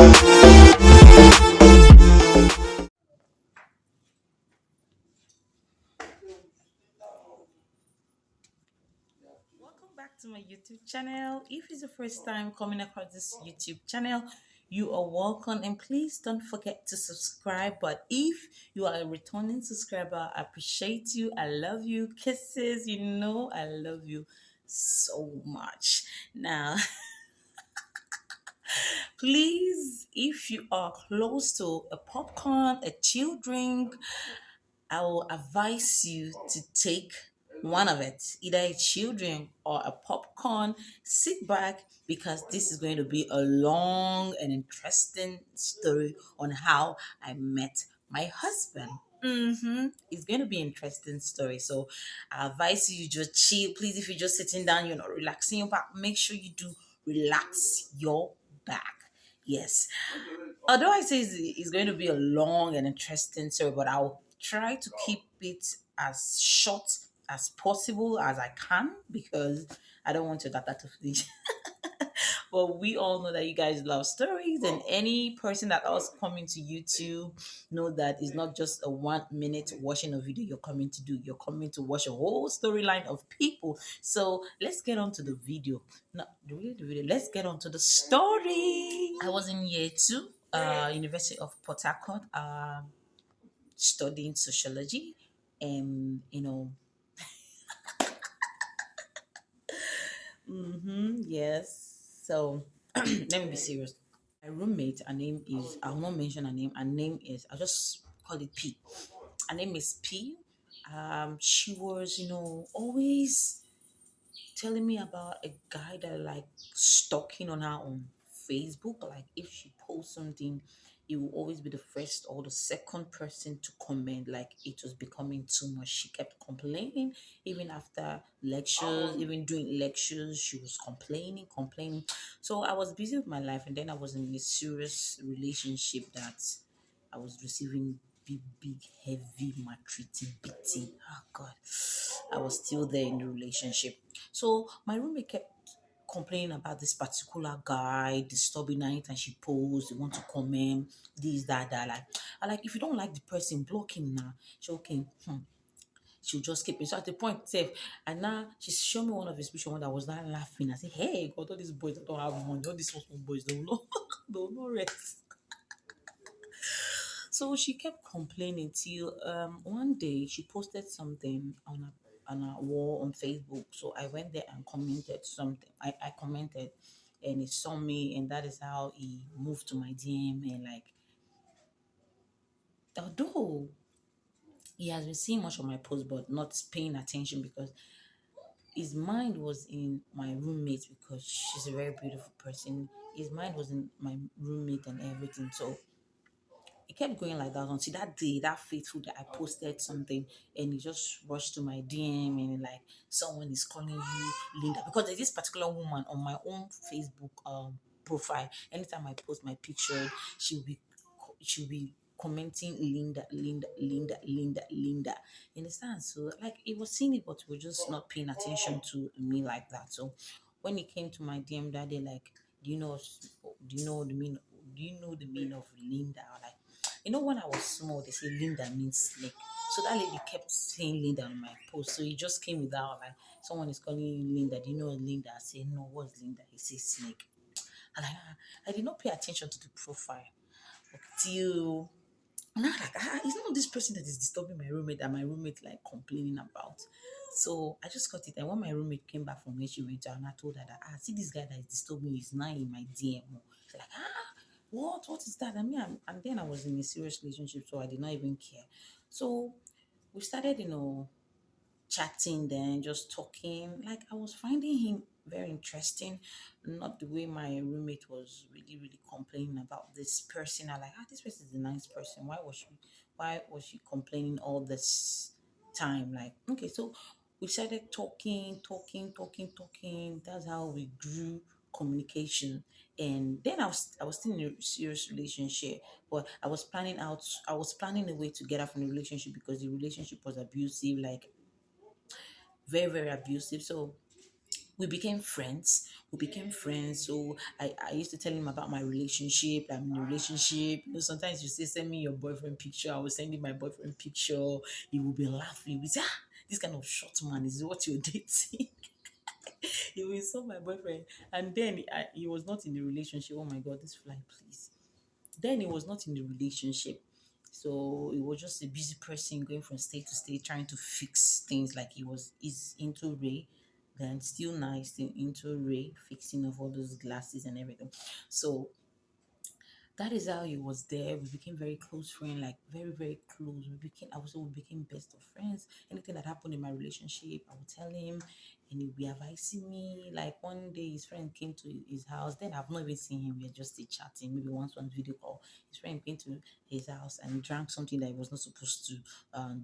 Welcome back to my YouTube channel. If it's the first time coming across this YouTube channel, you are welcome, and please don't forget to subscribe. But if you are a returning subscriber, I appreciate you. I love you. Kisses, you know I love you so much. Now, please, if you are close to a popcorn, a chill drink, I will advise you to take one of it, either a children or a popcorn. Sit back because this is going to be a long and interesting story on how I met my husband. It's going to be an interesting story. So I advise you just chill. Please, if you're just sitting down, you're not relaxing your back, make sure you do relax your back. Yes. Although I say it's going to be a long and interesting story, but I'll try to keep it as short as possible as I can because I don't want your data to finish. But we all know that you guys love stories, and any person that else coming to YouTube know that it's not just a 1 minute watching a video you're coming to do. You're coming to watch a whole storyline of people. So let's get on to the video. No, the video. Let's get on to the story. I was in year two, University of Port Harcourt, studying sociology, and yes. So let me be serious. My roommate, her name is, I will not mention her name. Her name is, I'll just call it P. Her name is P. She was, always telling me about a guy that like stalking on her on Facebook. Like if she posts something, it will always be the first or the second person to comment. Like it was becoming too much. She kept complaining even after lectures, even during lectures, she was complaining. So I was busy with my life, and then I was in a serious relationship that I was receiving big, heavy, maltreating, beating. Oh God, I was still there in the relationship. So my roommate kept complaining about this particular guy disturbing her anytime she posts, you want to comment, this, that. Like, I like if you don't like the person, block him now. She okay. She'll just keep it. So at the point, safe. And now she's showing me one of his pictures when I was not laughing. I say, hey, God, all these boys that don't have money, all these small boys, they will not, they will not rest. So she kept complaining till one day she posted something on a wall on Facebook. So I went there and commented something. I commented and he saw me, and that is how he moved to my DM. And like, although he has been seeing much of my posts but not paying attention because his mind was in my roommate because she's a very beautiful person. His mind was in my roommate and everything. So it kept going like that until that day, that fateful day, I posted something and he just rushed to my DM and like someone is calling you Linda because there's this particular woman on my own Facebook profile. Anytime I post my picture, she'll be she'll be commenting Linda. You understand? So like it was seeing it, but we're just not paying attention to me like that. So when it came to my DM that day, like, do you know do you know the mean do you know the meaning of Linda? Like, when I was small, they say Linda means snake. So that lady kept saying Linda on my post. So he just came without like someone is calling you Linda. Do you know Linda? I say no. What's Linda? He says snake. And I did not pay attention to the profile till now. Like it's not this person that is disturbing my roommate that my roommate like complaining about. So I just got it. And when my roommate came back from where she went to, and I told her that see this guy that is disturbing me is now in my DM. She's like what is that? I mean, and then I was in a serious relationship, so I did not even care. So we started, chatting, then just talking. Like I was finding him very interesting, not the way my roommate was really complaining about this person. I like, this person is a nice person. Why was she complaining all this time? Like, okay, so we started talking. That's how we grew communication. And then I was still in a serious relationship, but I was planning a way to get out from the relationship because the relationship was abusive, like very, very abusive. So we became friends. We became friends. So I used to tell him about my relationship. I'm in a relationship. Sometimes you say, send me your boyfriend picture. I will send him my boyfriend picture. He will be laughing. He will say, this kind of short man is what you're dating. He will insult my boyfriend. And then he was not in a relationship. Oh my God, this fly, please. Then he was not in a relationship. So he was just a busy person going from state to state trying to fix things like he's into Ray. Then still now he's still into Ray, fixing of all those glasses and everything. So that is how he was there. We became very close friends, like very, very close. We became best of friends. Anything that happened in my relationship, I would tell him and he'll be advising me. Like one day his friend came to his house. Then I've not even seen him. We are just still chatting, maybe once on video call. His friend came to his house and drank something that he was not supposed to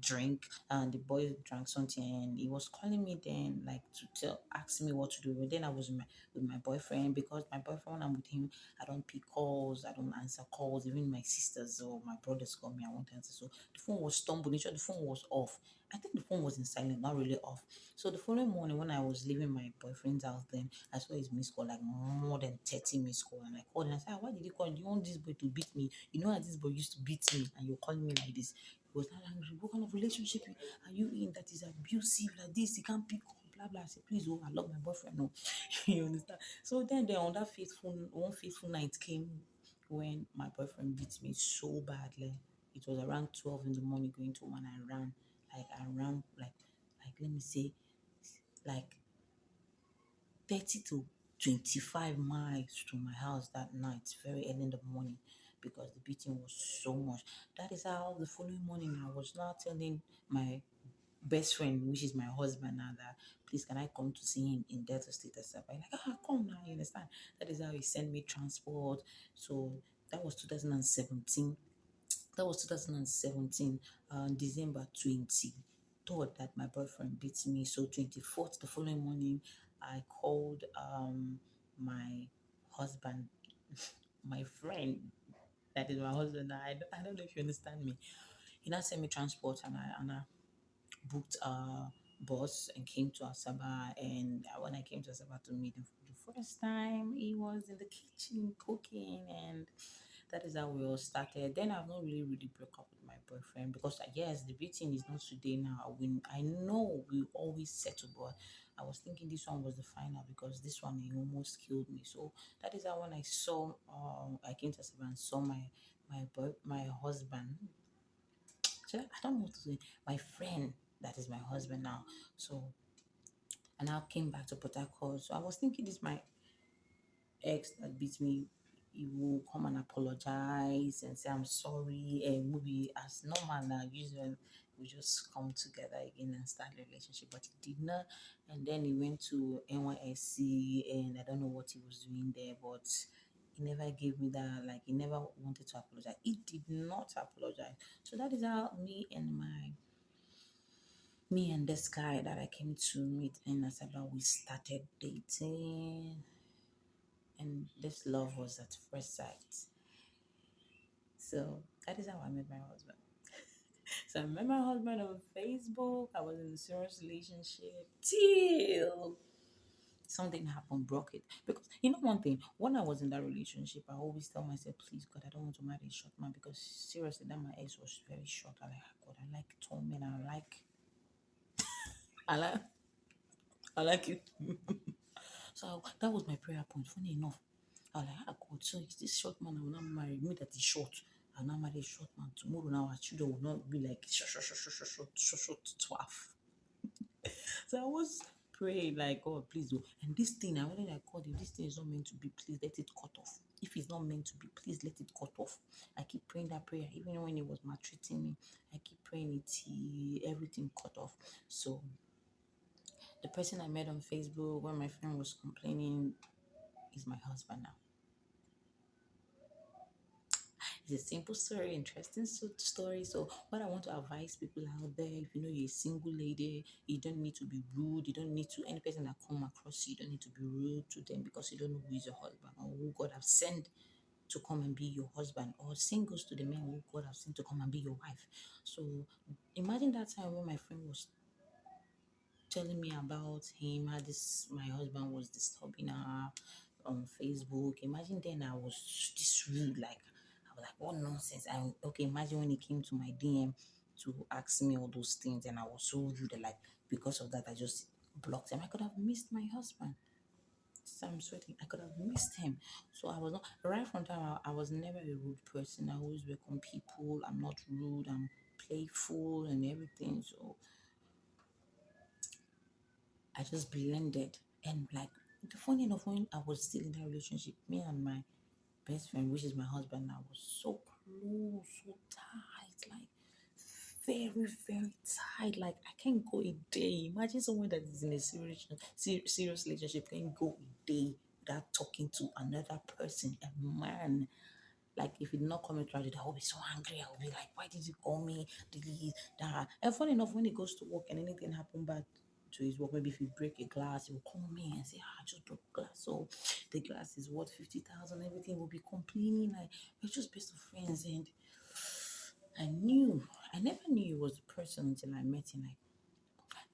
drink. And the boy drank something and he was calling me then like to tell ask me what to do. But then I was with my boyfriend because my boyfriend when I'm with him I don't pick calls, I don't answer calls. Even my sisters or my brothers call me, I won't answer. So the phone was stumbling, the phone was off. I think the phone was in silent, not really off. So the following morning, when I was leaving my boyfriend's house, then I saw his missed call, like more than 30 missed call. And I called and I said, "Ah, why did you call? Do you want this boy to beat me? You know how this boy used to beat me, and you're calling me like this." He was not angry. What kind of relationship are you in that is abusive like this? He can't pick up, blah blah. I said, please, oh, I love my boyfriend. No, you understand? So then on that one faithful night came when my boyfriend beat me so badly. It was around 12 in the morning going to one. I ran like let me say like 30 to 25 miles to my house that night, very early in the morning, because the beating was so much. That is how the following morning I was now telling my best friend, which is my husband now, that please can I come to see him in Delta State and stuff. I'm like, come now, you understand? That is how he sent me transport. So that was 2017. That was 2017, December 23rd that my boyfriend beat me. So 24th, the following morning, I called my husband, my friend, that is my husband. I don't know if you understand me. He now sent me transport and I booked a bus and came to Asaba. And when I came to Asaba to meet him for the first time, he was in the kitchen cooking, and that is how we all started. Then I've not really broke up with my boyfriend because yes, the beating is not today now. I know we always settle, but I was thinking this one was the final because this one he almost killed me. So that is how when I saw I came to Asaba and saw my husband. So I don't know what to say. My friend, that is my husband now. So and I came back to Port Harcourt. So I was thinking this my ex that beat me, he will come and apologize and say I'm sorry, and maybe as normal now, usually we just come together again and start a relationship. But he did not, and then he went to NYSC, and I don't know what he was doing there, but he never gave me that. Like he never wanted to apologize. He did not apologize. So that is how me and this guy that I came to meet in Asaba, we started dating, and this love was at first sight. So that is how I met my husband. So I met my husband on Facebook. I was in a serious relationship till something happened, broke it. Because you know one thing, when I was in that relationship, I always tell myself, please God, I don't want to marry a short man because seriously, that my ex was very short. I like God, I like tall men, I like I like it. So that was my prayer point. Funny enough, I was like, God, so is this short man I will not marry? Me that is short. I'll not marry a short man. Tomorrow now our children will not be like short 12. So I was praying like God, please do. And this thing, I when I called him, this thing is not meant to be, please let it cut off. If it's not meant to be, please let it cut off. I keep praying that prayer, even when he was maltreating me. I keep praying it, everything cut off. So the person I met on Facebook when my friend was complaining is my husband now. It's a simple story, interesting story. So, what I want to advise people out there, if you know you're a single lady, you don't need to be rude. You don't need to any person that come across you. You don't need to be rude to them because you don't know who is your husband or who God have sent to come and be your husband, or singles to the men who God have sent to come and be your wife. So, imagine that time when my friend was telling me about him, how this my husband was disturbing her on Facebook. Imagine then I was this rude, like I was like, what nonsense. And okay, imagine when he came to my DM to ask me all those things and I was so rude, like because of that I just blocked him. I could have missed my husband. So I'm sweating. I could have missed him. So I was not right from time. I was never a rude person. I always welcome people. I'm not rude. I'm playful and everything. So I just blended. And like the funny enough, when I was still in that relationship, me and my best friend, which is my husband now, was so close, so tight, like very, very tight. Like I can't go a day. Imagine someone that is in a serious relationship can go a day without talking to another person, a man. Like if he did not come to it, I will be so angry. I will be like, why did you call me? Did he that? And funny enough, when he goes to work and anything happen bad to his work, maybe if he break a glass, he will call me and say, I just broke glass. So the glass is worth 50,000. Everything will be complaining. Like we're just best of friends. And I never knew he was the person until I met him. Like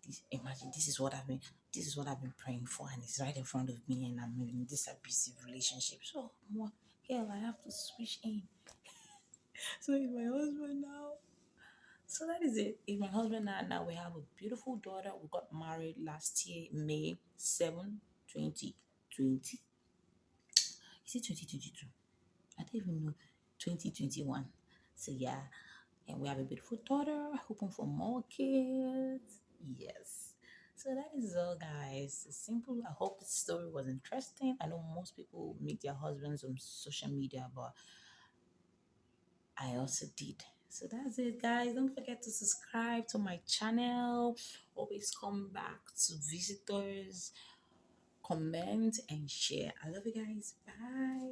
this, imagine this is what I've been praying for, and it's right in front of me, and I'm in this abusive relationship. So, what, hell, I have to switch in. So, it's my husband now. So that is it. It's my husband now. Now we have a beautiful daughter. We got married last year, May 7, 2020. Is it 2022? I don't even know. 2021. So yeah. And we have a beautiful daughter, hoping for more kids. Yes. So that is all, guys. It's simple. I hope this story was interesting. I know most people meet their husbands on social media, but I also did. So that's it, guys. Don't forget to subscribe to my channel. Always come back to visitors, comment, and share. I love you guys. Bye.